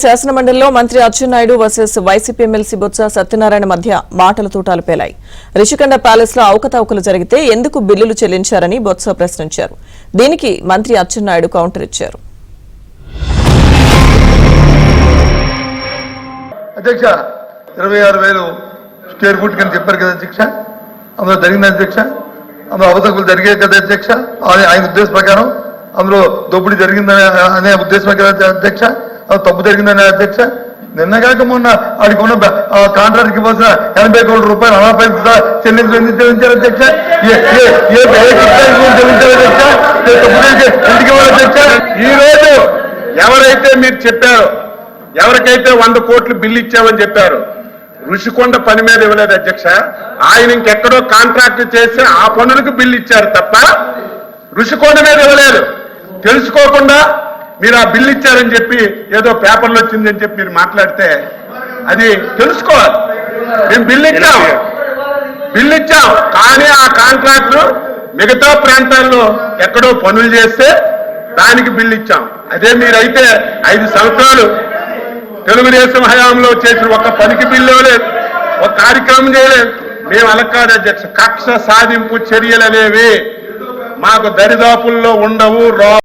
శాసనమండలిలో మంత్రి Atchannaidu versus YCP MLC Botsa Satyanarayana మధ్య మాటల తూటాలు పేలాయి. రిషికొండ ప్యాలెస్ లో అవకతవకలు జరిగితే ఎందుకు బిల్లులు చెల్లించారని బొత్స ప్రశ్నించారు. దీనికి మంత్రి అచ్చెన్నాయుడు కౌంటర్ ఇచ్చారు. అధ్యక్ష 26,000 స్క్వేర్ ఫుట్ కింద చెప్పారు కదా అధ్యక్ష, అందులో జరిగింది అధ్యక్ష, అందులో అవకతవకలు జరిగే కదా అధ్యక్ష, ఆయన ఉద్దేశం ప్రకారం అందులో దోపిడీ జరిగిందనే అనే ఉద్దేశం కదా అధ్యక్ష, తప్పు జరిగిందనే అధ్యక్ష. నిన్నగాక మొన్న వాడికి ఉన్న కాంట్రాక్ట్కి ఇవ్వాల్సిన 80 కోట్ల రూపాయలు అనాపైన చెల్లించారు అధ్యక్ష. ఈ రోజు ఎవరైతే మీరు చెప్పారో, ఎవరికైతే 100 కోట్లు బిల్లు ఇచ్చామని చెప్పారు, రుషికొండ పని మీద ఇవ్వలేదు అధ్యక్ష. ఆయన ఇంకెక్కడో కాంట్రాక్ట్ చేసి ఆ పనులకు బిల్లు ఇచ్చారు తప్ప రుషికొండ మీద ఇవ్వలేదు. తెలుసుకోకుండా మీరు ఆ బిల్లు ఇచ్చారని చెప్పి ఏదో పేపర్లో వచ్చిందని చెప్పి మీరు మాట్లాడితే అది తెలుసుకోవాలి. మేము బిల్లు ఇచ్చాం కానీ ఆ కాంట్రాక్టు మిగతా ప్రాంతాల్లో ఎక్కడో పనులు చేస్తే దానికి బిల్లు ఇచ్చాం. అదే మీరైతే 5 సంవత్సరాలు తెలుగుదేశం హయాంలో చేసిన ఒక పనికి బిల్లు ఇవ్వలేదు, ఒక కార్యక్రమం చేయలేదు. మేము అలా కాదు అధ్యక్ష, కక్ష సాధింపు చర్యలు అనేవి మాకు దరిదాపుల్లో ఉండవు.